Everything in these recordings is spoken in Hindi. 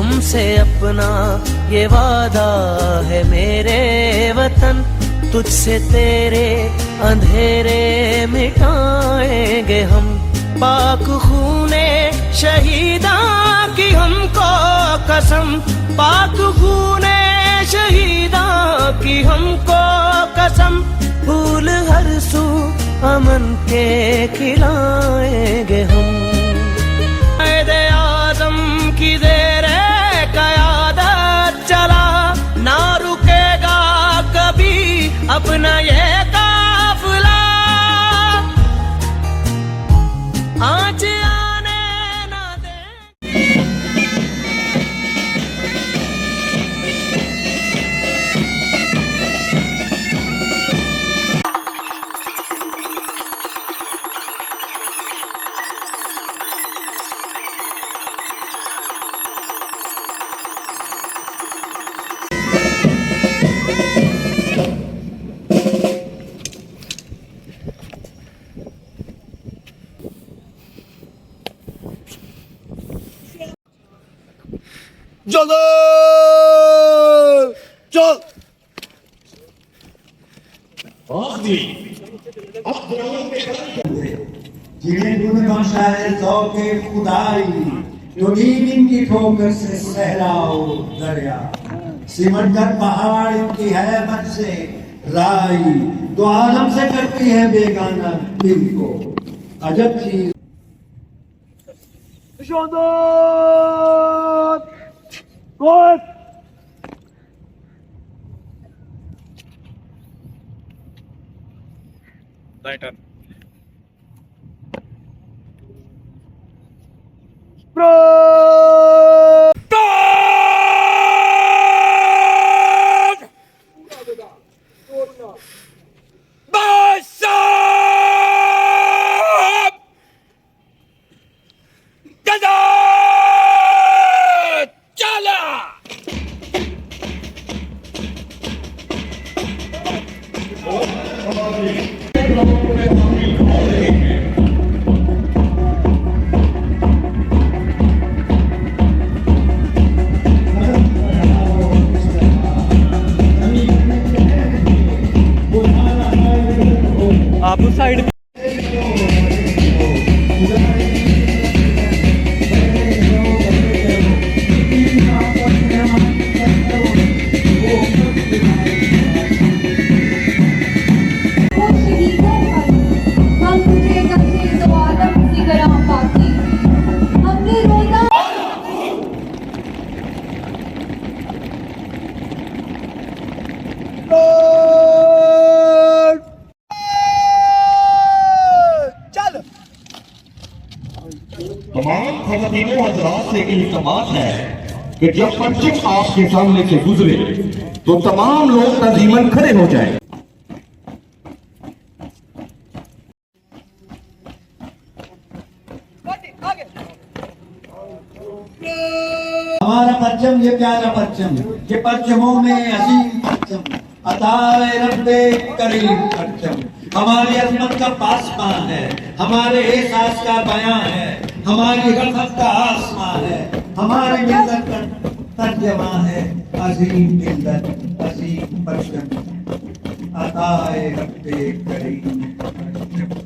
तुमसे अपना ये वादा है मेरे वतन, तुझसे तेरे अंधेरे मिटाएंगे हम। पाक खूने शहीदा की हमको कसम, पाक खूने शहीदा की हमको कसम, फूल हर सू अमन के खिलाएंगे हम। कायदे आज़म की ज़ेरे क़यादत चला, ना रुकेगा कभी अपना ये काफ़िला। आज आने ना दे। चलो चल जिन्हें तूने बख्शा है ज़ौक़े खुदाई, जो नींद इनकी ठोकर से सहलाओ दरिया। सिमट कर पहाड़ इनकी हैबत से राई, तो आलम से करती है बेगाना दिल को। अजब चीज लाइटर आप उस साइड तमाम ख़वातीनों हज़रात से इल्तिमास है कि जब पंचिंग आपके सामने से गुजरे तो तमाम लोग तंजीमन खड़े हो जाएं। हमारा परचम ये प्यारा परचम, ये परचमों में अजीम परचम, अताए रब्बे करीम परचम। हमारी अज़मत का पासमां है, हमारे एहसास का बयां है, हमारी गफ़लत का आसमां है, हमारी मिल्लत का तर्जमा है। अजीम मिल्लत अजीम परचम, अताए रब्बे करीम परचम।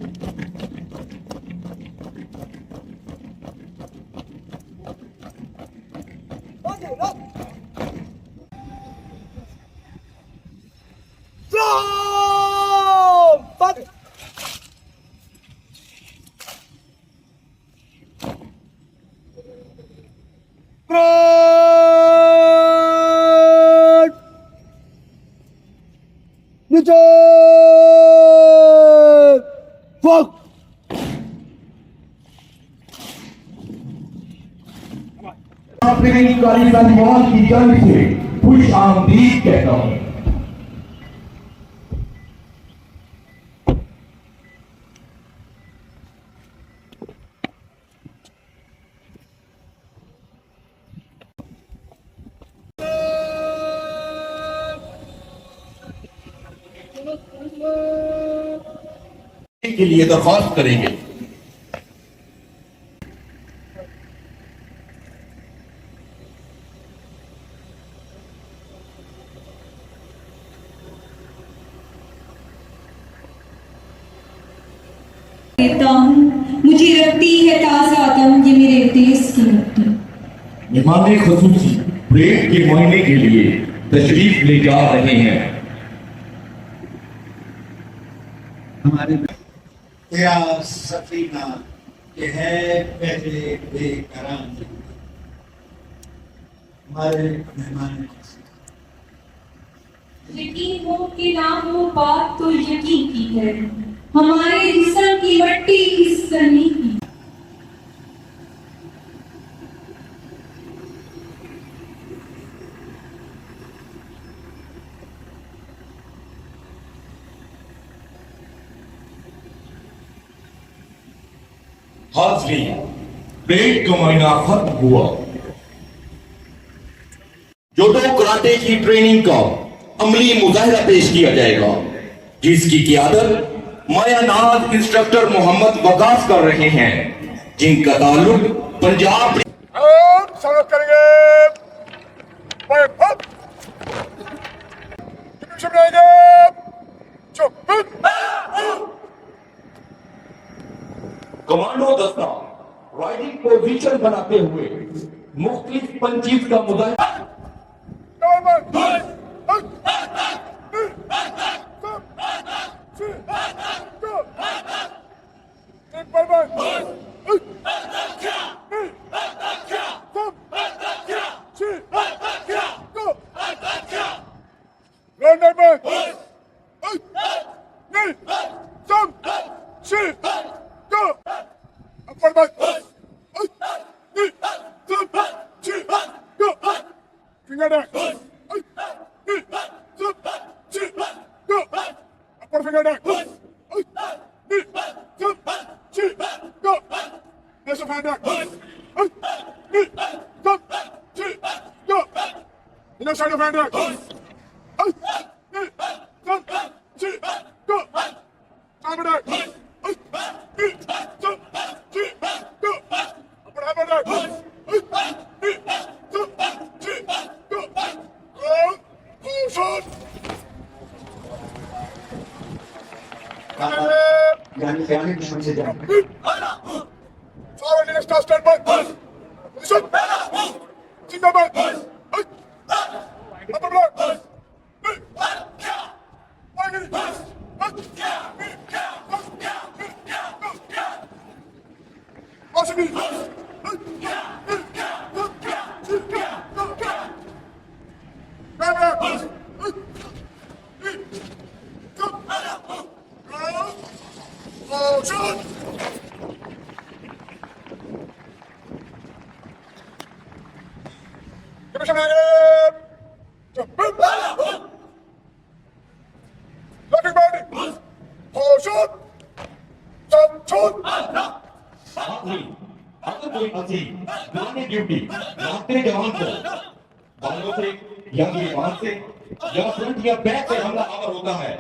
की जंग से खुश आमदीद कहता हूं। के लिए दरख्वास्त करेंगे। देता हूँ, मुझे रखती है ताज़ा दम ये मेरे देश की मिट्टी। मेहमान खुसूसी ब्रेक के महीने के लिए तशरीफ ले जा रहे हैं। हमारे तेरा सफीना ये है पहले बेकरार। हमारे मेहमान यकीन हो कि ना हो बात तो यकीन की है, हमारे जिस्म की मट्टी इस जमीन की। हाज़रीन, ब्रेक का महीना खत्म हुआ। जूडो कराटे की ट्रेनिंग का अमली मुजाहिरा पेश किया जाएगा, जिसकी क़ियादत मायानाज इंस्ट्रक्टर मोहम्मद वकास कर रहे हैं, जिनका ताल्लुक पंजाब। हम स्वागत करेंगे कमांडो दस्ता राइडिंग पोजीशन बनाते हुए मुख्तलिफ पंचीज का मुजाहिरा। यानी दुश्मन से जाए। अगर कोई फंसी दुरानी ड्यूटी रास्ते जवान को बालों से या गिरबान से या फ्रंट या बैक से हमला आवर होता है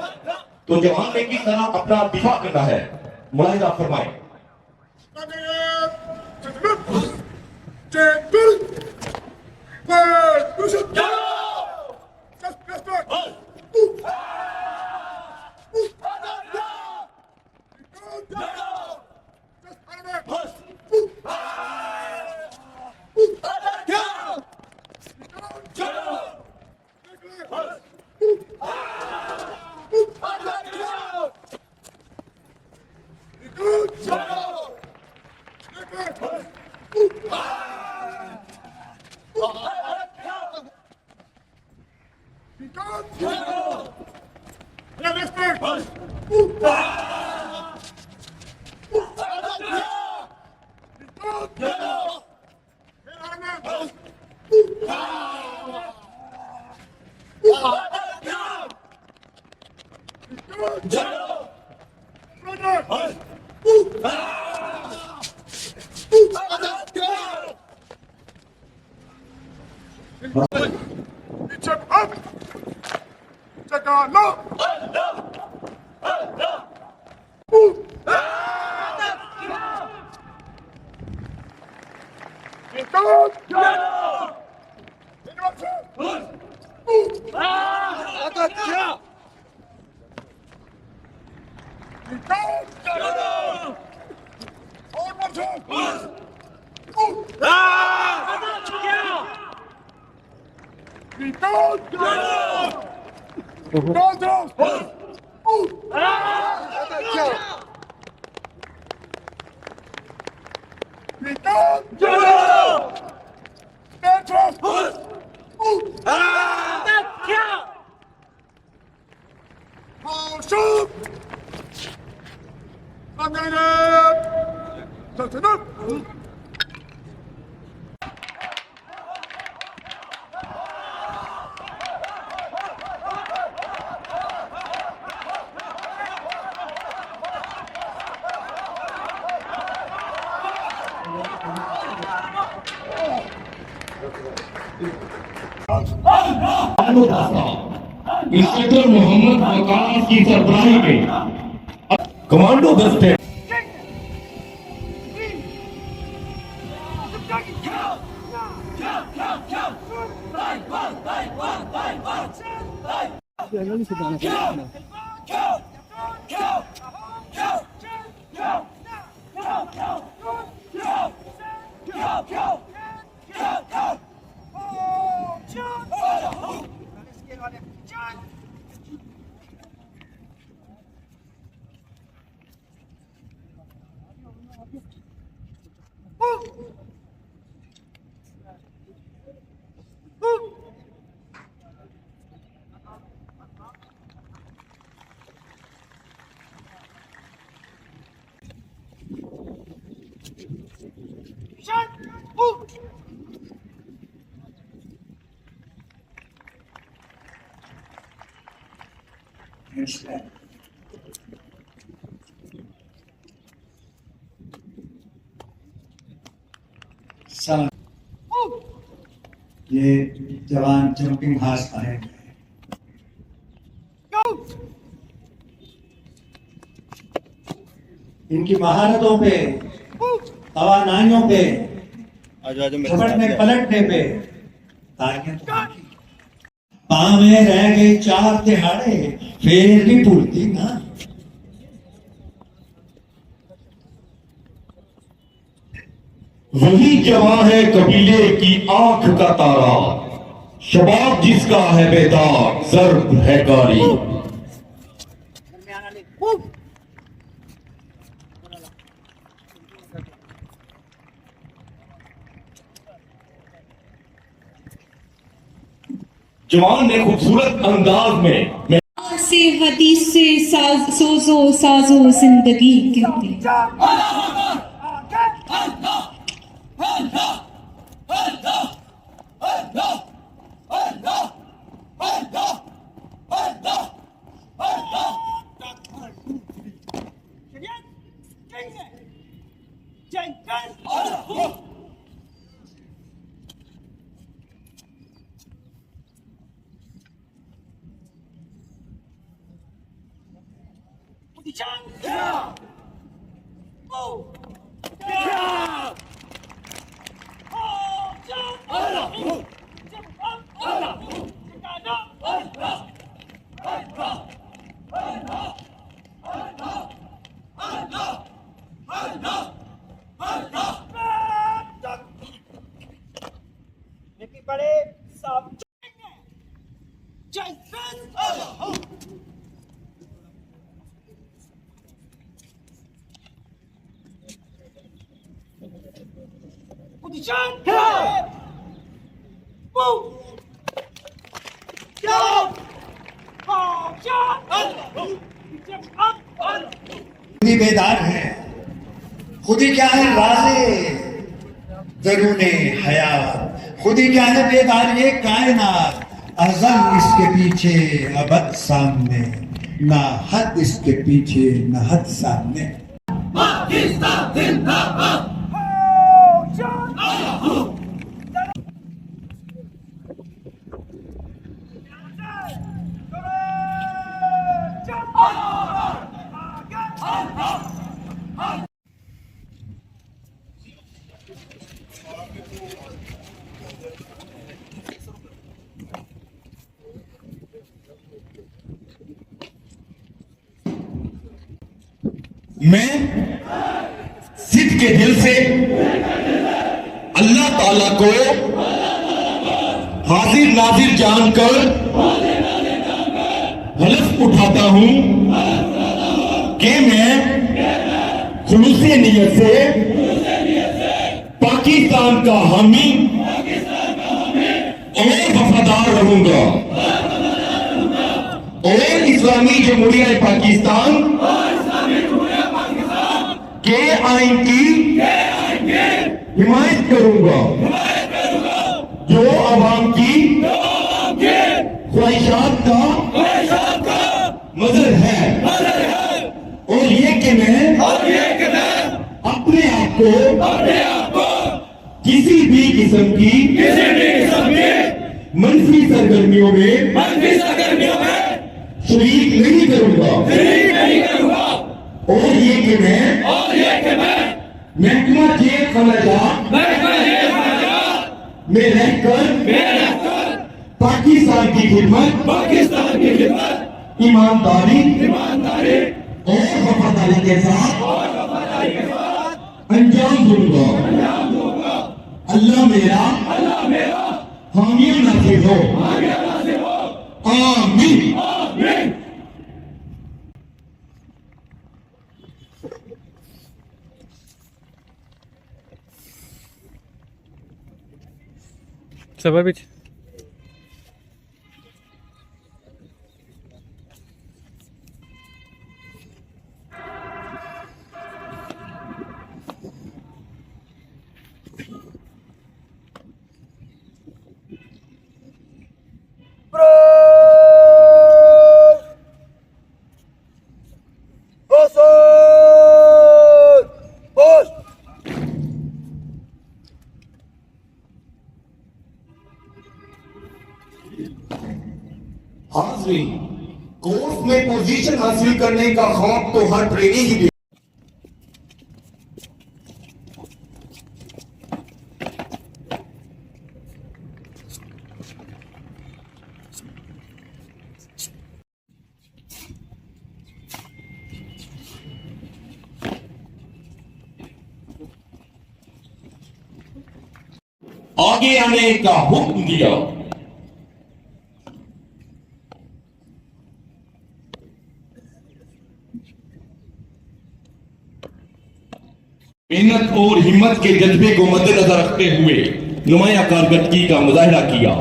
तो जवान ने किस तरह अपना दिफा करना है, मुलाहिजा फरमाएं। इंस्पेक्टर मोहम्मद वकास की सरबराही में कमांडो दस्ते ये जवान जंपिंग हार्स आए इनकी महारतों पे, तवानाइयों पे, झपटने पलटने पे तालियां तो की। पाँव में रह गए 4 तिहाड़े, फिर भी भूलती ना। वही जवां है कबीले की आंख का तारा, शबाब जिसका है बेदाग, जर्ब है गारी। जवान ने खूबसूरत अंदाज में से हदीस से सोजो साजो जिंदगी कहते खुदी बेदार है, खुदी क्या है राज़े दरूने हयात, खुदी क्या है बेदार ये कायनात, अज़ल इसके पीछे अबद सामने, ना हद इसके पीछे न हद सामने। मैं सिद्ध के दिल से अल्लाह ताला को हाजिर नाजिर जानकर हलफ उठाता हूं कि मैं खुलूसी नियत से पाकिस्तान का हामी और वफादार रहूंगा और इस्लामी जमहूरिया पाकिस्तान के आइन की हिमायत करूंगा जो आवाम की ख्वाहिशात का मजहर है और ये कि मैं अपने आप को किसी भी किस्म की मनफी सरगर्मियों में शरीक नहीं करूंगा और ये कि मैं महकमा जेल खलाजात में रहकर पाकिस्तान की खिदमत ईमानदारी और वफादारी के साथ अंजाम दूंगा। अल्लाह मेरा हामी नासिर हो। आमीन। सभा बीच हाजिर कोर्स में पोजीशन हासिल करने का खौफ तो हर ट्रेनी ही आगे आने का हुक्म दिया। मेहनत और हिम्मत के जज्बे को मद्देनजर रखते हुए नुमाया कारकर्दगी का मुजाहिरा किया।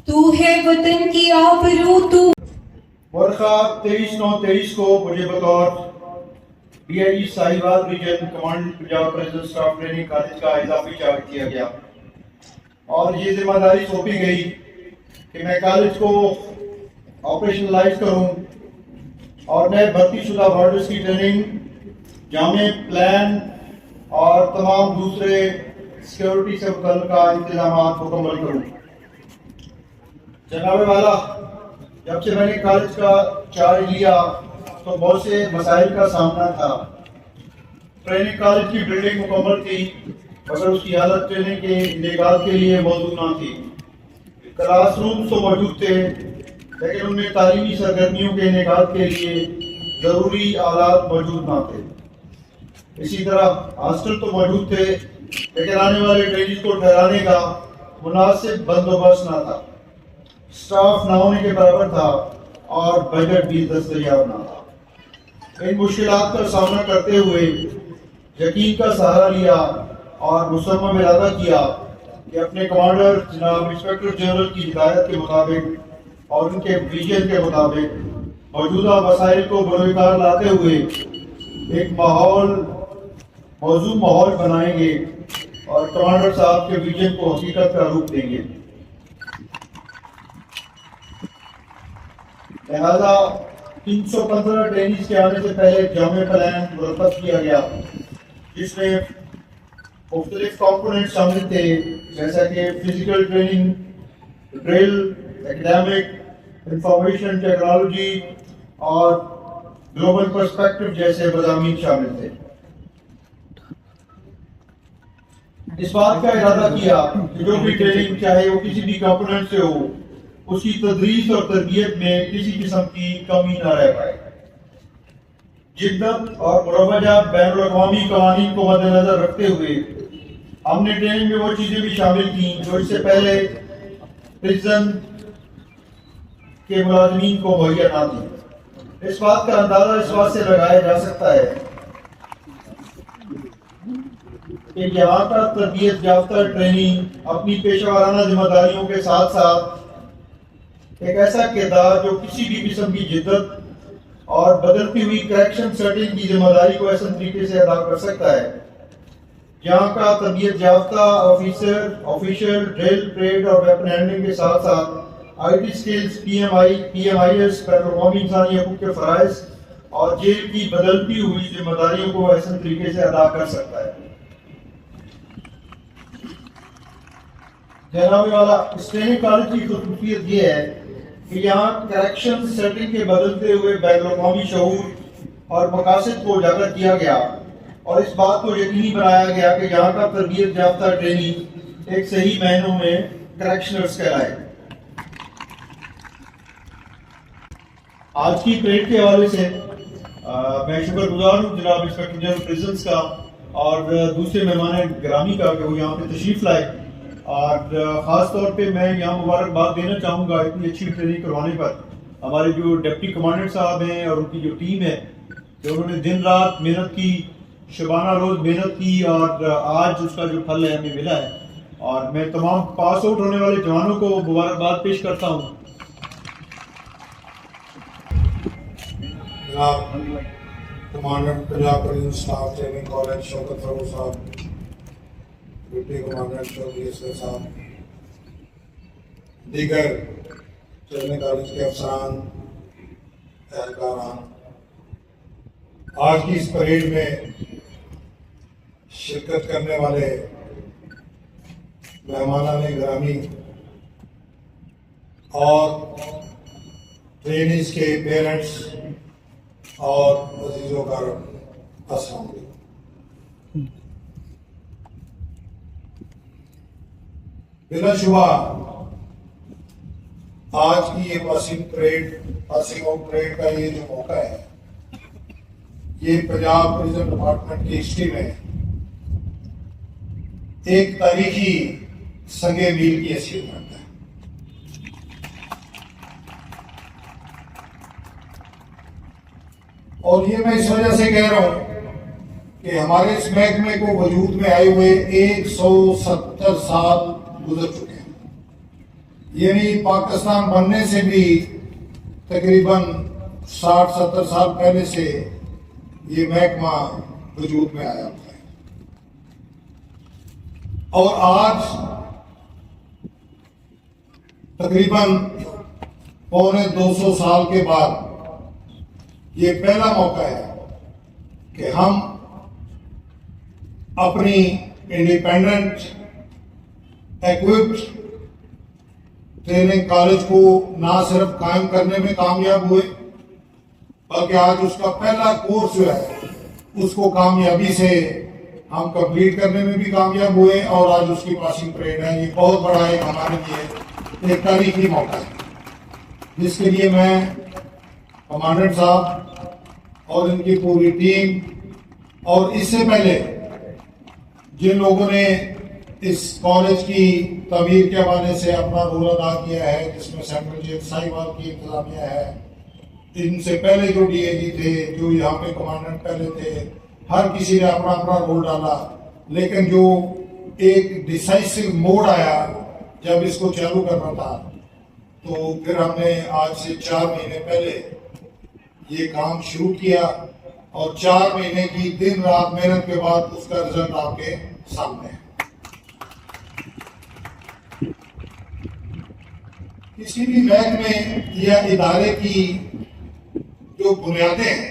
तू है वतन की आबरू तू। वर्षा 23/9/23 को मुझे बतौर DIG साहिबाद region command Punjab president staff training college का इजाफी चार्ज किया गया और ये जिम्मेदारी सौंपी गई कि मैं कॉलेज को ऑपरेशनलाइज करूं और मैं भर्तीशुदा वार्डर्स की ट्रेनिंग, जामे प्लान और तमाम दूसरे सिक्योरिटी से मुतल्लिका इंतजाम मुकम्मल करूं। जनाब वाला, जब से मैंने कॉलेज का चार्ज लिया तो बहुत से मसाइल का सामना था। ट्रेनिंग कॉलेज की बिल्डिंग मुकम्मल थी मगर उसकी हालत ट्रेनिंग के इंतकाल के लिए मौजूद न थी। क्लासरूम तो मौजूद थे लेकिन उनमें तालीमी सरगर्मियों के इंतकाल के लिए ज़रूरी आलात मौजूद न थे। इसी तरह हॉस्टल तो मौजूद थे लेकिन आने वाले ट्रेनिंग को ठहराने का मुनासिब बंदोबस्त न था। स्टाफ न होने के बराबर था और बजट भी दस्तयाब न था। इन मुश्किलात का सामना करते हुए यकीन का सहारा लिया और मुसम्मम इरादा किया कि अपने कमांडर जनाब इंस्पेक्टर जनरल की हिदायत के मुताबिक और उनके विजन के मुताबिक मौजूदा वसाइल को बरोकार लाते हुए एक मौजूद माहौल बनाएंगे और कमांडर साहब के विजन को हकीकत का रूप देंगे। लिहाजा 315 ट्रेनिंग्स के आने से पहले जामे प्लान मुरतब किया गया, जिसमें मुख्तलिफ कॉम्पोनेंट शामिल थे, जैसा कि physical training, drill, academic, information technology और ग्लोबल पर्सपेक्टिव जैसे मज़ामीन शामिल थे। इस बात का इरादा किया कि जो भी ट्रेनिंग चाहे वो किसी भी कंपोनेंट से हो, उसकी तदरीस और तरबियत में किसी किस्म की कमी न रह पाए। जिद्दत और मुरवजा बैनुल अक़वामी क़वानीन को मद्देनजर रखते हुए हमने ट्रेनिंग में वो चीजें भी शामिल की जो इससे पहले प्रिजन के मुलाजमीन को मुहैया ना थी। इस बात का अंदाजा इस बात से लगाया जा सकता है कि यहाँ का तरबियत याफ्ता ट्रेनिंग अपनी पेशेवराना जिम्मेदारियों के साथ साथ एक ऐसा किरदार जो किसी भी किस्म की जिद्दत और बदलती हुई करेक्शन सेटिंग की जिम्मेदारी को ऐसे तरीके से अदा कर सकता है। यहाँ का तरबियत याफ्ता ऑफिशियल ड्रिल, ट्रेड और वेपन हैंडलिंग के साथ साथ IT स्किल्स, PMIS, पैरोकॉमी इंसानी हकूक़ के फ़राइज़ और जेल की बदलती हुई जिम्मेदारियों को ऐसे तरीके से अदा कर सकता है। जनाबे वाला इस ट्रेनिंग कॉलेज की खूबसूरत ये है कि यहाँ करेक्शन सेटिंग के बदलते हुए बैनुल-अक़वामी शऊर और मकासद को उजागर किया गया और इस बात को यकीनी बनाया गया कि यहाँ का तरबियत याफ्ता ट्रेनिंग एक सही मायनों में करेक्शनर्स कहलाए। आज की परेड के हवाले से मैं शुक्रगुजार हूँ जनाब इंस्पेक्टर जनरल प्रिजन्स का और दूसरे मेहमान गिरामी का कि वो यहाँ पे तशरीफ लाए और ख़ास तौर पे मैं यहाँ मुबारकबाद देना चाहूँगा इतनी अच्छी ट्रेनिंग करवाने पर हमारे जो डिप्टी कमांडेंट साहब हैं और उनकी जो टीम है जो उन्होंने दिन रात मेहनत की, शबाना रोज़ मेहनत की और आज उसका जो फल है हमें मिला है। और मैं तमाम पास आउट होने वाले जवानों को मुबारकबाद पेश करता हूँ। Commandant Punjab police staff training college Shaukat Farooq साहब, डिप्टी कमांडेंट शौकत साहब, दीगर ट्रेनिंग कॉलेज के अफसरान, एहलकारान, आज की इस परेड में शिरकत करने वाले मेहमानाने गिरामी और ट्रेनिंग्स के पेरेंट्स और अजीजों का अस्सलाम वालेकुम। बिलाशुबा आज की ये पासिंग आउट परेड का ये जो मौका है, ये पंजाब टूरिज्म डिपार्टमेंट की हिस्ट्री में एक तारीखी संगे मील की हैसियत रखता है। और ये मैं इस वजह से कह रहा हूं कि हमारे इस महकमे को वजूद में आए हुए 170 साल गुजर चुके हैं, यानी पाकिस्तान बनने से भी तकरीबन 60-70 साल पहले से ये महकमा वजूद में आया है। और आज तकरीबन 250 साल के बाद ये पहला मौका है कि हम अपनी इंडिपेंडेंट इक्विप्ड ट्रेनिंग कॉलेज को ना सिर्फ कायम करने में कामयाब हुए, बल्कि आज उसका पहला कोर्स जो है उसको कामयाबी से हम कंप्लीट करने में भी कामयाब हुए और आज उसकी पासिंग परेड है। ये बहुत बड़ा एक हमारे लिए एक तारीखी मौका है, जिसके लिए मैं कमांडेंट साहब और इनकी पूरी टीम और इससे पहले जिन लोगों ने इस कॉलेज की तमीर के हवाले से अपना रोल अदा किया है, जिसमें सेंट्रल जेल साहिवाल की इंतजामिया है, इनसे पहले जो डीएजी थे, जो यहाँ पे कमांडेंट पहले थे, हर किसी ने अपना अपना रोल डाला। लेकिन जो एक डिसाइसिव मोड आया जब इसको चालू करना था, तो फिर हमने आज से 4 महीने पहले ये काम शुरू किया और 4 महीने की दिन रात मेहनत के बाद उसका रिजल्ट आपके सामने है। किसी भी महकमे या इदारे की जो बुनियादें हैं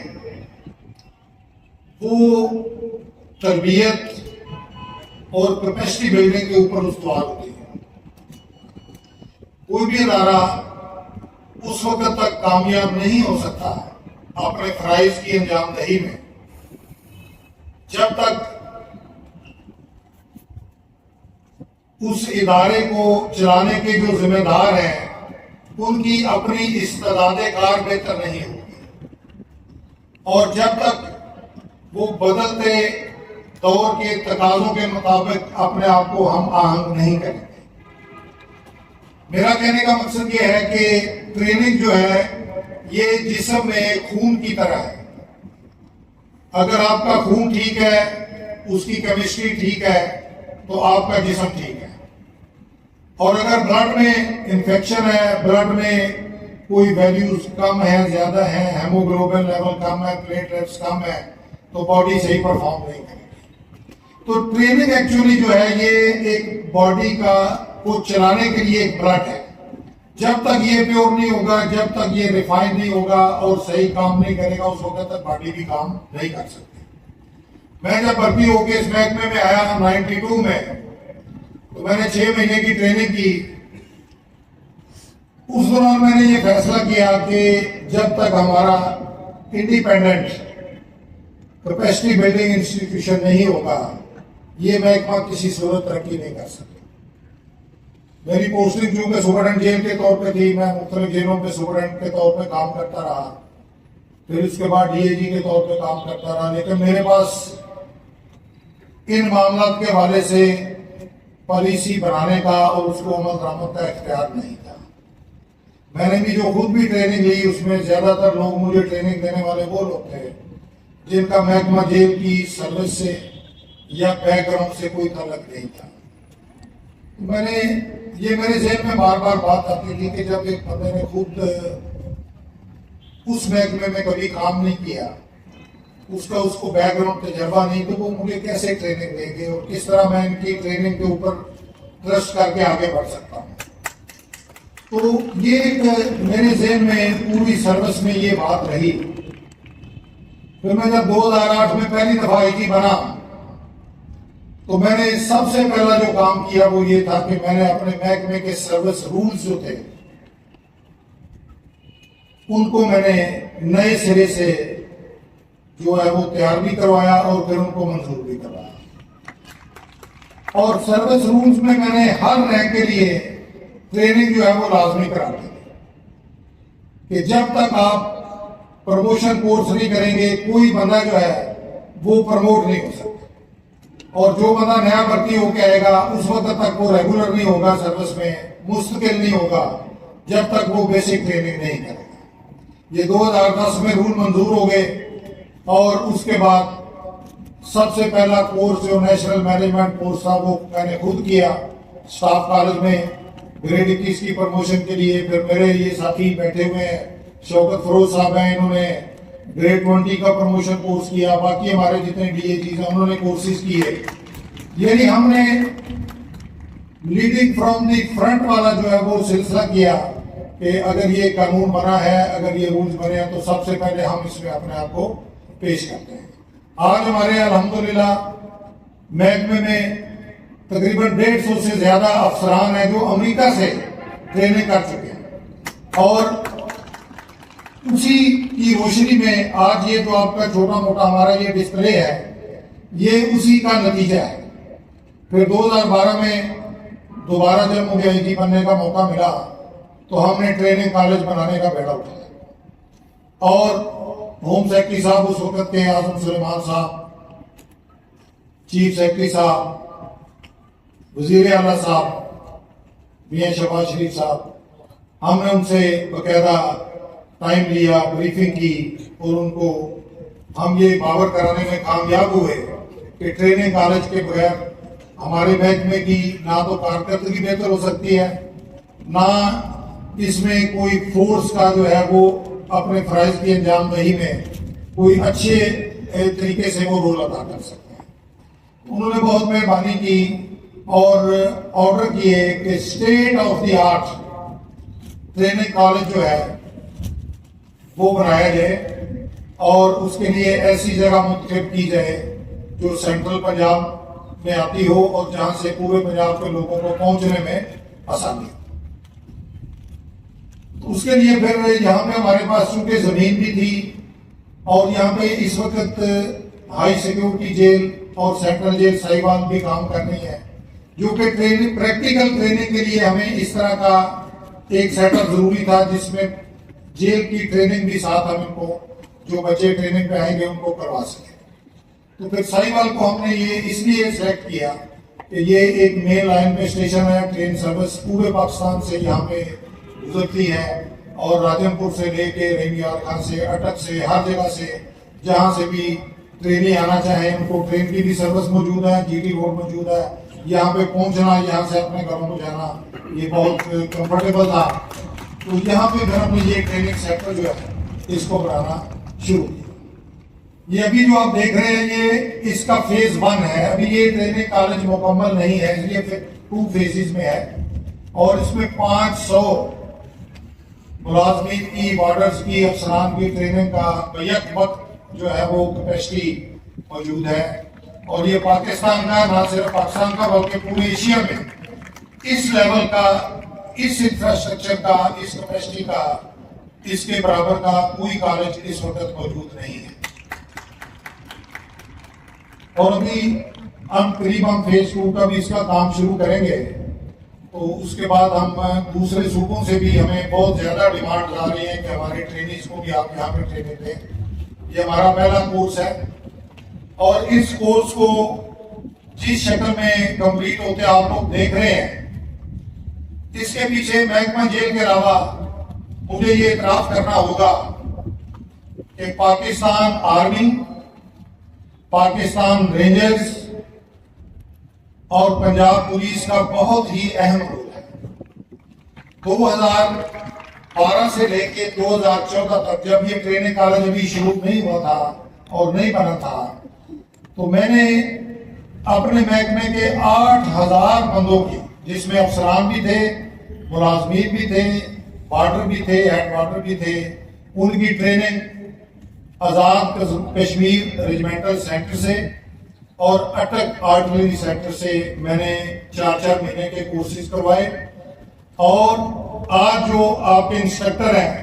वो तरबियत और कैपेसिटी बिल्डिंग के ऊपर उस्तवार होती है। कोई भी इदारा उस वक्त तक कामयाब नहीं हो सकता अपने फराइज की अंजामदही में जब तक उस इदारे को चलाने के जो जिम्मेदार हैं उनकी अपनी इस्तेदादे कार बेहतर नहीं होगी, और जब तक वो बदलते दौर के तकाजों के मुताबिक अपने आप को हम आहंग नहीं करेंगे। मेरा कहने का मकसद ये है कि ट्रेनिंग जो है ये जिस्म में खून की तरह है। अगर आपका खून ठीक है, उसकी केमिस्ट्री ठीक है, तो आपका जिस्म ठीक है। और अगर ब्लड में इन्फेक्शन है, ब्लड में कोई वैल्यूज कम है, ज्यादा है, हेमोग्लोबिन लेवल कम है, प्लेटलेट्स कम है, तो बॉडी सही परफॉर्म नहीं करेगी। तो ट्रेनिंग एक्चुअली जो है ये एक बॉडी का को चलाने के लिए एक ब्लड है। जब तक ये प्योर नहीं होगा, जब तक ये रिफाइन नहीं होगा और सही काम नहीं करेगा, उस वक्त तक बॉडी भी काम नहीं कर सकती। मैं जब भर्ती होकर इस महकमे में आया 92 में, तो मैंने 6 महीने की ट्रेनिंग की। उस दौरान मैंने ये फैसला किया कि जब तक हमारा इंडिपेंडेंट कैपेसिटी बिल्डिंग इंस्टीट्यूशन नहीं होगा, ये महकमा किसी सूरत तरक्की नहीं कर सकता। मेरी पोस्टिंग चूंकि सुपरडेंट जेल के तौर पे थी, मैं मुख्तलिफ जेलों पे सुपरडेंट के तौर पे काम करता रहा, फिर उसके बाद डीएजी के तौर पे काम करता रहा, लेकिन मेरे पास इन मामला के हवाले से पॉलिसी बनाने का और उसको अमल दरामद का इख्तियार नहीं था। मैंने भी जो खुद भी ट्रेनिंग ली, उसमें ज्यादातर लोग मुझे ट्रेनिंग देने वाले वो लोग थे जिनका महकमा जेल की सर्विस से या बैकग्राउंड से कोई ताल्लुक नहीं था। मैंने ये मेरे जहन में बार बार बात आती थी कि जब एक बंदे ने खुद उस महकमे में कभी काम नहीं किया, उसको बैकग्राउंड तजर्बा नहीं, तो वो मुझे कैसे ट्रेनिंग देंगे और किस तरह मैं इनकी ट्रेनिंग के ऊपर ट्रस्ट करके आगे बढ़ सकता हूँ। तो ये एक मेरे जहन में पूरी सर्विस में ये बात रही। फिर मैं जब 2008 में पहली दफा आईजी बना, तो मैंने सबसे पहला जो काम किया वो ये था कि मैंने अपने महकमे के सर्विस रूल्स जो थे उनको मैंने नए सिरे से जो है वो तैयार भी करवाया और फिर उनको मंजूर भी करवाया। और सर्विस रूल्स में मैंने हर रैंक के लिए ट्रेनिंग जो है वो लाजमी करा दी कि जब तक आप प्रमोशन कोर्स नहीं करेंगे, कोई बंदा जो है वो प्रमोट नहीं हो सकता। और जो बंदा नया भर्ती होकर आएगा उस वक्त तक वो रेगुलर नहीं होगा, सर्विस में मुस्तकिल नहीं होगा जब तक वो बेसिक ट्रेनिंग नहीं करेगा। ये 2010 में रूल मंजूर हो गए और उसके बाद सबसे पहला कोर्स जो नेशनल मैनेजमेंट कोर्स था वो मैंने खुद किया स्टाफ कॉलेज में ग्रेड 21 की प्रमोशन के लिए। फिर मेरे ये साथी बैठे हुए हैं, शौकत फरोज साहब हैं, इन्होंने ग्रेड 20 का प्रमोशन कोर्स किया। बाकी हमारे जितने डीएजी हैं उन्होंने कोर्सेज किए। यानी हमने लीडिंग फ्रॉम द फ्रंट वाला जो है वो सिलसिला किया कि अगर ये कानून बना है, अगर ये रूल्स बने हैं, तो सबसे पहले हम इसमें अपने आप को पेश करते हैं। आज हमारे अल्हम्दुलिल्लाह महकमे में तकरीबन 150 से ज्यादा अफसरान हैं जो अमेरिका से ट्रेनिंग कर चुके हैं। और उसी की रोशनी में आज ये जो आपका छोटा मोटा हमारा ये डिस्प्ले है, ये उसी का नतीजा है। फिर 2012 में दोबारा जब मुझे आईजी बनने का मौका मिला तो हमने ट्रेनिंग कॉलेज बनाने का बेड़ा उठाया और होम सेक्रेटरी साहब उस वक्त के आजम सुलेमान साहब, चीफ सेक्रेटरी साहब, वजीर आला साहब मियां शहबाज शरीफ साहब, हमने उनसे बकायदा टाइम लिया, ब्रीफिंग की और उनको हम ये बावर कराने में कामयाब हुए कि ट्रेनिंग कॉलेज के बगैर हमारे महकमे की ना तो कारकर्दगी बेहतर हो सकती है, ना इसमें कोई फोर्स का जो है वो अपने फर्ज की अंजामदही में कोई अच्छे तरीके से वो रोल अदा कर सकते हैं। उन्होंने बहुत मेहरबानी की और ऑर्डर किए कि state of the art training college जो है वो बनाया जाए और उसके लिए ऐसी जगह मुंतखब की जाए जो सेंट्रल पंजाब में आती हो और जहां से पूरे पंजाब के लोगों को पहुंचने में आसानी हो। तो उसके लिए फिर यहाँ पे हमारे पास चूंकि जमीन भी थी और यहाँ पे इस वक्त हाई सिक्योरिटी जेल और सेंट्रल जेल साहिवाल भी काम कर रही है, जो कि ट्रेनिंग प्रैक्टिकल ट्रेनिंग के लिए हमें इस तरह का एक सेटअप जरूरी था जिसमें जेल की ट्रेनिंग भी साथ हम इनको जो बच्चे ट्रेनिंग पे आएंगे उनको करवा सके। तो फिर साहिवाल को हमने ये इसलिए सेलेक्ट किया कि ये एक मेन लाइन पे स्टेशन है, ट्रेन सर्विस पूरे पाकिस्तान से यहाँ पे गुजरती है और राजमपुर से लेके रेंगियार खान से अटक से हर जगह से जहाँ से भी ट्रेनें आना चाहे उनको ट्रेन की भी सर्विस मौजूद है, जीटी रोड मौजूद है। यहाँ पे पहुँचना, यहाँ से अपने घरों को जाना ये बहुत कंफर्टेबल था। तो यहाँ पे फिर हमने ये ट्रेनिंग सेक्टर जो है इसको बनाना शुरू किया। ये अभी जो आप देख रहे हैं ये इसका फेज 1 है। अभी ये ट्रेनिंग कॉलेज मुकम्मल नहीं है, इसलिए फिर 2 फेजेस में है और इसमें 500 मुलाजमीन की, वार्डर्स की, अफसरान की ट्रेनिंग का बैक वक्त जो है वो कैपेसिटी मौजूद है। और ये पाकिस्तान का, ना सिर्फ पाकिस्तान का बल्कि पूरे एशिया में इस लेवल का, इस इंफ्रास्ट्रक्चर का, इस कैपेसिटी का, इसके बराबर का कोई कॉलेज इस वक्त मौजूद नहीं है। और अभी हम करीब फेज 2 का भी इसका काम शुरू करेंगे। तो उसके बाद हम दूसरे सूबों से भी हमें बहुत ज्यादा डिमांड आ रही है कि हमारे ट्रेनिंग्स को भी आप यहाँ पे ट्रेनिंग दें। ये हमारा पहला कोर्स है और इस कोर्स को जिस शक्ल में कंप्लीट होते आप लोग देख रहे हैं, इसके पीछे महकमा जेल के अलावा मुझे ये इतराफ करना होगा कि पाकिस्तान आर्मी, पाकिस्तान रेंजर्स और पंजाब पुलिस का बहुत ही अहम रोल है। 2012 से लेके 2014 तक जब ये ट्रेनिंग कॉलेज अभी शुरू नहीं हुआ था और नहीं बना था, तो मैंने अपने महकमे के 8000 बंदों की, जिसमें अफसरान भी थे, मुलाजमीन भी थे, वार्डर भी थे, हेड वार्डर भी थे, उनकी ट्रेनिंग आजाद कश्मीर रेजिमेंटल सेंटर से और अटक आर्टिलरी सेंटर से मैंने 4-4 महीने के कोर्सेज करवाए। और आज जो आपके इंस्ट्रक्टर हैं,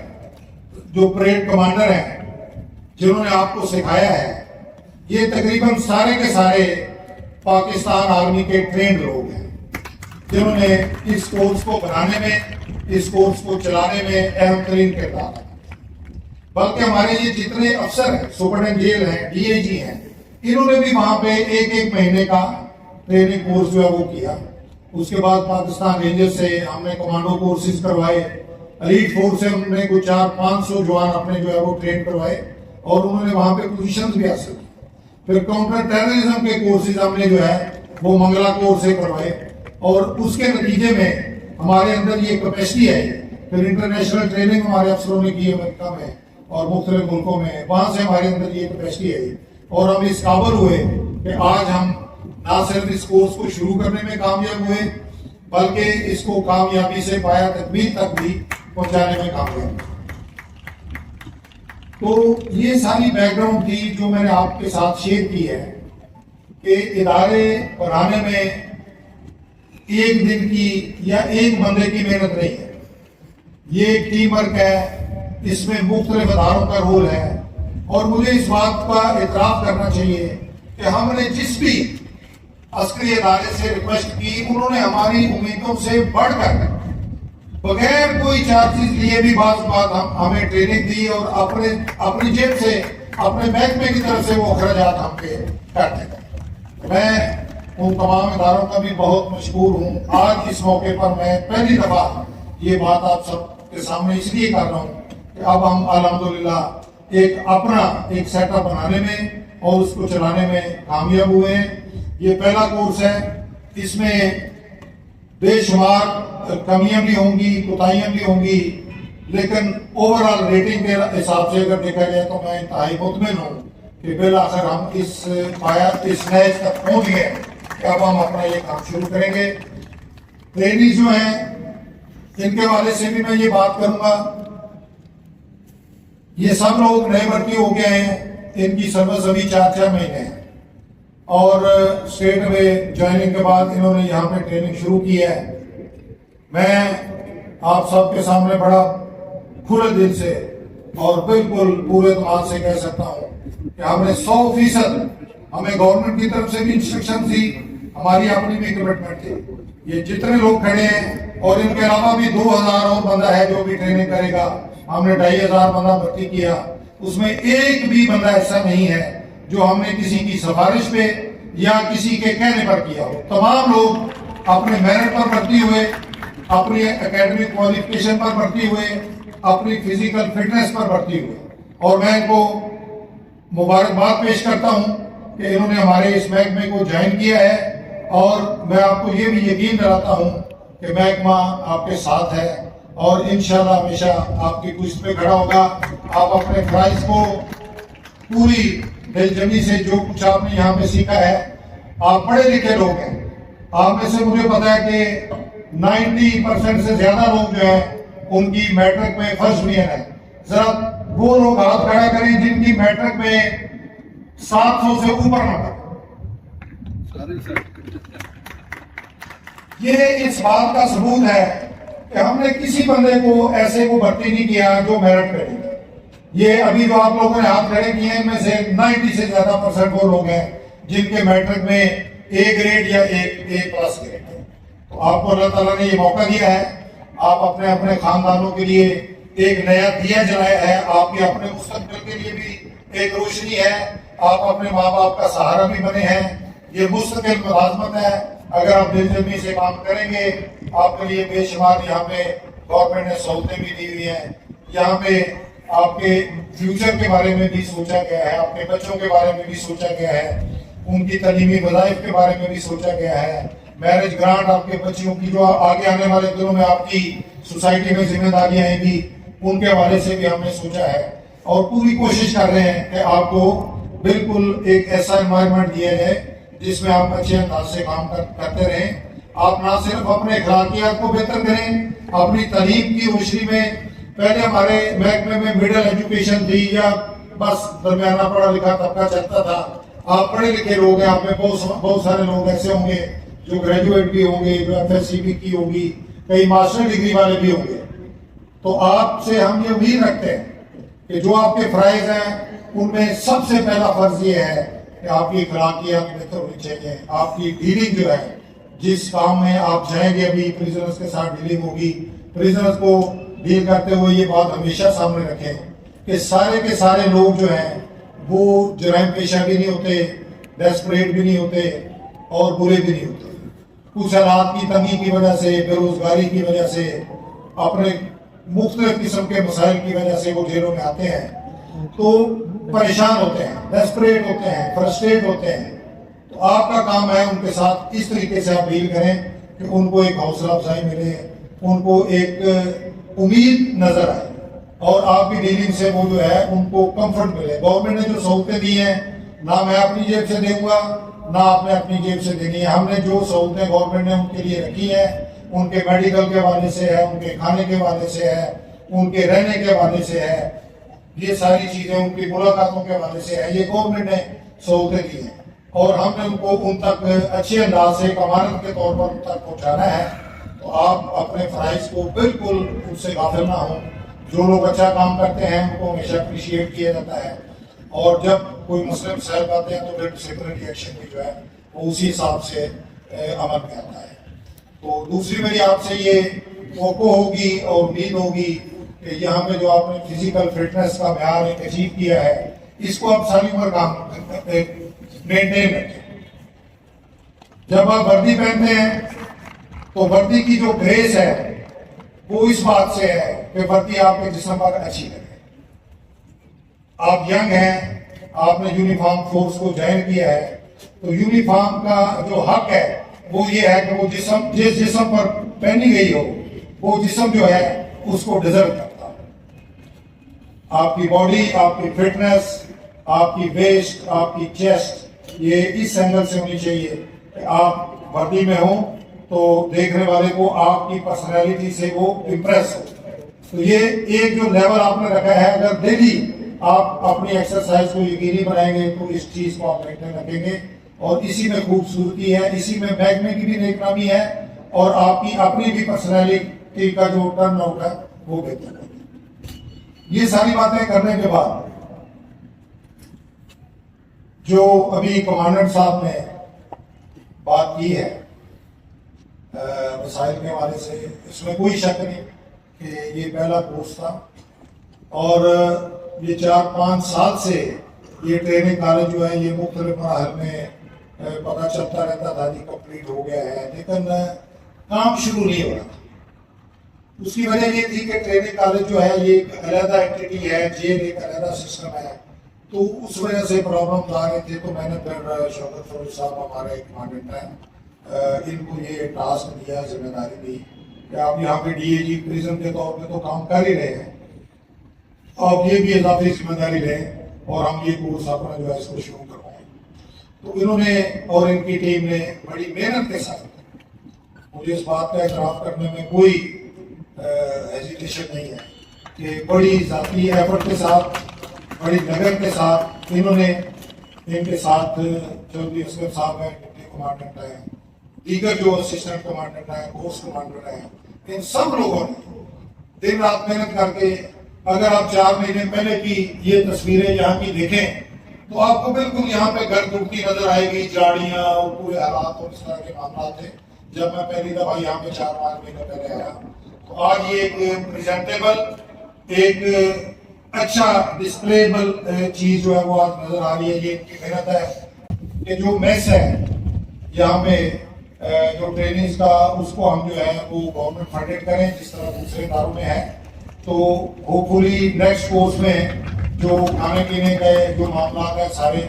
जो परेड कमांडर हैं, जिन्होंने आपको सिखाया है, ये तकरीबन सारे के सारे पाकिस्तान आर्मी के ट्रेंड लोग हैं, जिन्होंने इस कोर्स को बनाने में, इस कोर्स को चलाने में अहम तरीन किरदार है। बल्कि हमारे ये जितने अफसर हैं, सुपरडेंट जेल हैं, डीआईजी हैं, इन्होंने भी वहां पे 1-1 महीने का ट्रेनिंग कोर्स जो है वो किया। उसके बाद पाकिस्तान रेंजर से हमने कमांडो कोर्सेज करवाए, एलीट फोर्स से हमने कुछ 400-500 जवान अपने जो है वो ट्रेन करवाए और उन्होंने वहां पे पोजीशन भी हासिल की। फिर काउंटर टेररिज्म के कोर्सेज हमने जो है वो मंगला कोर से करवाए और उसके नतीजे में हमारे अंदर ये कैपेसिटी है। फिर इंटरनेशनल ट्रेनिंग हमारे अफसरों ने की अमेरिका में और मुख्तलिफ मुल्कों में, वहां से हमारे अंदर ये कैपेसिटी है और हम इस काबिल हुए कि आज हम ना सिर्फ इस कोर्स को शुरू करने में कामयाब हुए बल्कि इसको कामयाबी से पाया तकमील तक भी पहुंचाने में कामयाब हुए। तो ये सारी बैकग्राउंड थी जो मैंने आपके साथ शेयर की है कि इदारे बनाने में एक दिन की या एक बंदे की मेहनत नहीं है, ये एक टीम वर्क है, इसमें मुख्तलिफ इदारों का रोल है। और मुझे इस बात का इतराफ करना चाहिए कि हमने जिस भी अस्करी इदारे से रिक्वेस्ट की, उन्होंने हमारी उम्मीदों से बढ़कर बगैर कोई चार्जेस लिए भी बात हमें ट्रेनिंग दी और अपनी जेब से, अपने महकमे की तरफ से वो अखराजात हम पे करते थे। मैं उन तमाम इदारों का भी बहुत मशहूर हूँ। आज इस मौके पर मैं पहली दफा ये बात आप सबके सामने इसलिए कर रहा हूँ कि अब हम अल्हम्दुलिल्लाह एक अपना एक सेटअप बनाने में और उसको चलाने में कामयाब हुए हैं। ये पहला कोर्स है, इसमें बेशुमार कमियां भी होंगी, कोताहियां भी होंगी, लेकिन ओवरऑल रेटिंग के हिसाब से अगर देखा जाए तो मैं इंतहाई मुतमिन हूँ कि बिल आखिर हम इस मैच तक पहुंच गए कि अब हम अपना ये काम शुरू करेंगे। ट्रेनी जो हैं इनके हवाले से भी मैं ये बात करूंगा, ये सब लोग नए भर्ती हो गए हैं, इनकी सर्विस अभी 4-4 महीने है और स्टेट में ज्वाइनिंग के बाद इन्होंने यहाँ पे ट्रेनिंग शुरू की है। मैं आप सबके सामने बड़ा खुले दिल से और बिल्कुल पूरे दिमाग से कह सकता हूँ कि हमने 100% हमें गवर्नमेंट की तरफ से भी इंस्ट्रक्शन थी, हमारी अपनी भी कमिटमेंट थी। ये जितने लोग खड़े हैं और इनके अलावा भी 2000 और बंदा है जो भी ट्रेनिंग करेगा, हमने 2500 बंदा भर्ती किया, उसमें एक भी बंदा ऐसा नहीं है जो हमने किसी की सिफारिश पे या किसी के कहने पर किया हो। तमाम लोग अपने मेरिट पर भर्ती हुए, अपनी एकेडमिक क्वालिफिकेशन पर भर्ती हुए, अपनी फिजिकल फिटनेस पर भर्ती हुए और मैं इनको मुबारकबाद पेश करता हूं कि इन्होंने हमारे इस महकमे को ज्वाइन किया है। और मैं आपको ये भी यकीन दिलाता हूं कि महकमा आपके साथ है और इंशाल्लाह हमेशा आपकी पुष्ट पे खड़ा होगा। आप अपने फराइज को पूरी दिलजमी से, जो कुछ आपने यहाँ पे सीखा है, आप पढ़े लिखे लोग हैं, आप में से मुझे पता है कि 90% से ज्यादा लोग जो है उनकी मैट्रिक में फर्स्ट डिवीजन है। जरा वो लोग हाथ खड़ा करें जिनकी मैट्रिक में 700 से ऊपर नंबर। ये इस बात का सबूत है कि हमने किसी बंदे को ऐसे को भर्ती नहीं किया जो मेरिट पे नहीं। ये अभी जो आप लोगों ने हाथ खड़े किए हैं इनमें से 90 से ज्यादा % वो लोग हैं जिनके मैट्रिक में A ग्रेड या A+ ग्रेड है। तो आपको अल्लाह ताला ने ये मौका दिया है, आप अपने अपने खानदानों के लिए एक नया दिया जलाया है, आपके अपने मुस्तकबिल के लिए भी एक रोशनी है, आप अपने माँ बाप का सहारा भी बने हैं। ये मुस्तकिल मुलाजमत है, अगर आप दिलजमी से काम करेंगे आपके लिए बेशुमार यहाँ पे गवर्नमेंट ने सहूलतें भी दी हुई हैं। यहाँ पे आपके फ्यूचर के बारे में भी सोचा गया है, आपके बच्चों के बारे में भी सोचा गया है, उनकी तलीमी वज़ाइफ के बारे में भी सोचा गया है। मैरिज ग्रांट आपके बच्चियों की जो आगे आने वाले दिनों में आपकी सोसाइटी में जिम्मेदारियां आएंगी उनके हवाले से भी हमने सोचा है और पूरी कोशिश कर रहे हैं कि आपको बिल्कुल एक ऐसा एनवायरनमेंट दिया जाए जिसमें आप अच्छे अंदाज से काम करते रहें। आप ना सिर्फ अपने अखलाकियात को बेहतर करें, अपनी तालीम की रोशनी में, पहले हमारे महकमे में मिडिल एजुकेशन थी या बस दरमियाना पढ़ा लिखा तबका चलता था। आप पढ़े लिखे लोग हैं, आप में बहुत सारे लोग ऐसे होंगे जो ग्रेजुएट भी होंगे, जो FSc भी की होगी, कई मास्टर डिग्री वाले भी होंगे। तो आपसे हम ये उम्मीद रखते हैं कि जो आपके फराइज हैं उनमें सबसे पहला फर्ज ये है कि आपकी अखलाकियात बेहतर होनी चाहिए। आपकी डीलिंग जो है, जिस काम में आप जाएंगे, अभी प्रिजनर्स के साथ डीलिंग होगी, प्रिजनर्स को डील करते हुए ये बात हमेशा सामने रखें कि सारे के सारे लोग जो हैं वो जराइम पेशा भी नहीं होते, डेस्परेट भी नहीं होते और बुरे भी नहीं होते। कुछ हालात की तंगी की वजह से, बेरोजगारी की वजह से, अपने मुख्तलिफ किस्म के मसाइल की वजह से वो जेलों में आते हैं तो परेशान होते हैं, डेस्परेट होते हैं, फ्रस्ट्रेट होते हैं। तो आपका काम है उनके साथ इस तरीके से आप डील करें कि उनको एक हौसला अफजाई मिले, उनको एक उम्मीद नजर आए और आपकी डीलिंग से वो जो है उनको कंफर्ट मिले। गवर्नमेंट ने जो सहूलतें दी हैं ना मैं अपनी जेब से दूंगा ना आपने अपनी जेब से देनी है। हमने जो सहूलतें गवर्नमेंट ने उनके लिए रखी है, उनके मेडिकल के हवाले से है, उनके खाने के हवाले से है, उनके रहने के हवाले से है, ये सारी चीजें उनकी मुलाकातों के हवाले से है, ये गवर्नमेंट ने सहूलतें दी हैं और हमने उनको उन तक अच्छे अंदाज से एक अमानत के तौर पर उन तक पहुँचाना है। तो आप अपने फराइज को बिल्कुल उनसे गाफिल ना हो। जो लोग अच्छा काम करते हैं उनको हमेशा अप्रिशिएट किया जाता है और जब कोई मुस्लिम साहब आते हैं तो फिर डिसिप्लिनरी एक्शन भी जो है वो उसी हिसाब से अमल में आता है। तो दूसरी मेरी आपसे ये मौको होगी और उम्मीद होगी कि यहाँ पे जो आपने फिजिकल फिटनेस का म्यार एक अचीव किया है इसको आप सारी उम्र काम मेंटेन रखें। जब आप वर्दी पहनते हैं तो वर्दी की जो ग्रेस है वो इस बात से है कि वर्दी आपके जिस्म पर अच्छी लगे। आप यंग हैं, आपने यूनिफॉर्म फोर्स को ज्वाइन किया है तो यूनिफॉर्म का जो हक है वो ये है कि वो जिस्म जिस जिस्म पर पहनी गई हो वो जिस्म जो है उसको डिजर्व करता है। आपकी बॉडी, आपकी फिटनेस, आपकी वेस्ट, आपकी चेस्ट, ये इस एंगल से होनी चाहिए कि आप वर्दी में हो तो देखने वाले को आपकी पर्सनैलिटी से वो इम्प्रेस हो। तो ये एक जो लेवल आपने रखा है, अगर डेली आप अपनी एक्सरसाइज को यकीनी बनाएंगे तो इस चीज को आप मेंटेन रखेंगे, और इसी में खूबसूरती है, इसी में महकमे की भी नेकनामी है, और आपकी अपनी भी पर्सनैलिटी का जो टर्न आउट है वो बेहतर है। ये सारी बातें करने के बाद जो अभी कमांडेंट साहब ने बात की है वसाइल के हवाले से, इसमें कोई शक नहीं कि ये पहला कोर्स था, और ये 4-5 साल से ये ट्रेनिंग कॉलेज जो है ये मुख्तलिफ मराहल में पता चलता रहता था कि कंप्लीट हो गया है, लेकिन काम शुरू नहीं हो रहा था। उसकी वजह ये थी कि ट्रेनिंग कॉलेज जो है ये एक अलग एंटिटी है, जेल एक अलग सिस्टम है, तो उस वजह से प्रॉब्लम आ रहे थे। तो मैंने फिर शौकत फरूख साहब हमारे कमांडेंट हैं, इनको ये टास्क दिया, जिम्मेदारी दी कि आप यहाँ पे डीएजी प्रिजन के तौर पे तो काम कर ही रहे हैं, आप ये भी इजाफी जिम्मेदारी लें और हम ये कोर्स अपना जो है इसको शुरू करवाएं। तो इन्होंने और इनकी टीम ने बड़ी मेहनत के साथ, मुझे इस बात का एतराफ़ करने में कोई हेजिटेशन नहीं है कि बड़ी जाती एफर्ट के साथ, बड़ी लगन के साथ इन्होंने, इनके साथ चौधरी असगर साहब हैं, डिप्टी कमांडेंट हैं, दीगर जो असिस्टेंट कमांडेंट हैं, कोर्स कमांडर हैं, इन सब लोगों ने दिन रात मेहनत करके, अगर आप 4 महीने पहले की ये तस्वीरें यहाँ की देखें तो आपको बिल्कुल यहाँ पे घर डूबती नजर आएगी, झाड़ियाँ और पूरे हालात और इस तरह के मामला थे जब मैं पहली दफा यहाँ पे 4-5 महीने पहले आया। तो आज ये एक प्रेजेंटेबल, एक अच्छा डिस्प्लेबल चीज जो है वो आज नजर आ रही है। ये इनकी मेहनत है कि जो मेस है यहाँ पे जो ट्रेनिंग का, उसको हम जो है वो गवर्नमेंट फंडेड करें जिस तरह दूसरे इदारों में है। तो होपफुली नेक्स्ट कोर्स में जो खाने पीने के जो मामला है सारे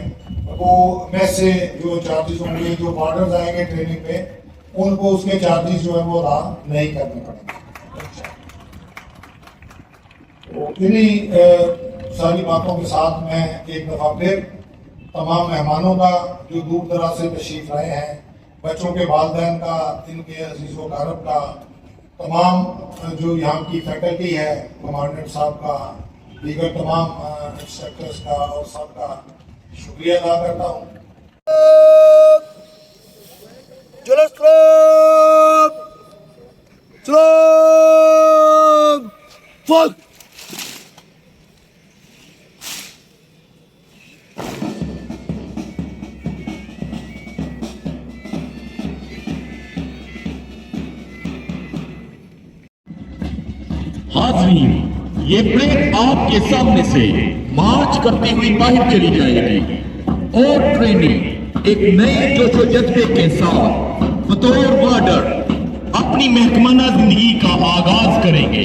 वो मेस से जो चार्जेस होंगे, जो बॉर्डर्स आएंगे ट्रेनिंग पे, उनको उसके चार्जेस जो है वो अदा नहीं करने पड़ेंगे। तो इन्हीं सारी बातों के साथ मैं एक दफा फिर तमाम मेहमानों का जो दूर दराज से तशरीफ लाए हैं, बच्चों के वालिदैन का, इनके अजीज़ व कारब का, तमाम जो यहाँ की फैकल्टी है, कमांडेंट साहब का, दीगर तमाम इंस्ट्रक्टर्स का और सबका शुक्रिया अदा करता हूँ। हाज़रीन, ये प्लेन आपके सामने से मार्च करती हुई बाहर चली जाएगी और ट्रेनिंग एक नए जोशो जज्बे के साथ बतौर बॉर्डर अपनी महकमाना जिंदगी का आगाज करेंगे।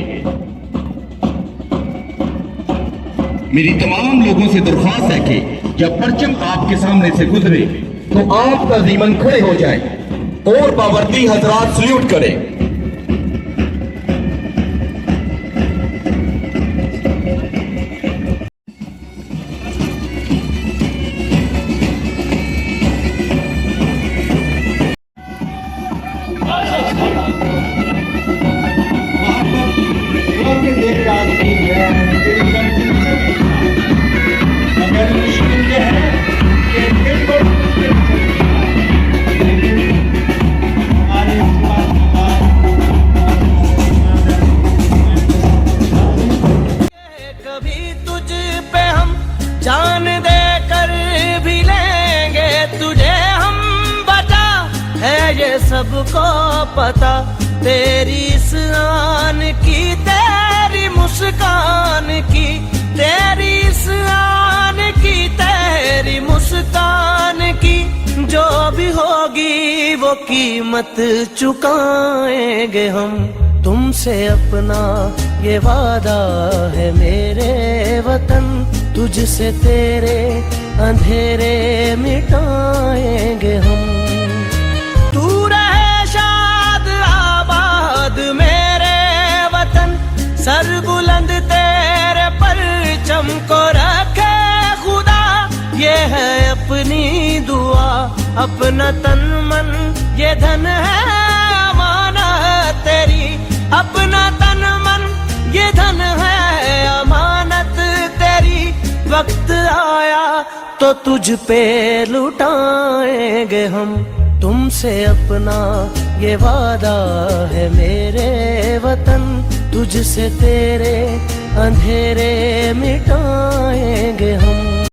मेरी तमाम लोगों से दरख्वास्त है कि जब परचम आपके सामने से गुजरे तो आप तज़ीमन खड़े हो जाएं और बावर्दी हजरात सल्यूट करें। कभी तुझ पे हम जान दे कर भी लेंगे तुझे हम बचा है ये सबको पता। तेरी इस आन की, तेरी मुस्कान की, तेरी इस आन की, तेरी मुस्कान की, जो भी होगी वो कीमत चुकाएंगे हम। तुमसे अपना ये वादा है मेरे वतन, तुझसे तेरे अंधेरे मिटाएंगे हम। तू रहे शाद आबाद मेरे वतन, सर बुलंद तेरे परचम हमको रखे खुदा, ये है अपनी दुआ। अपना तन मन ये धन है अमानत तेरी, अपना तन मन ये धन है अमानत तेरी। वक्त आया तो तुझ पे लुटाएंगे हम, तुमसे अपना ये वादा है मेरे वतन। तुझसे तेरे अंधेरे मिटाएंगे हम।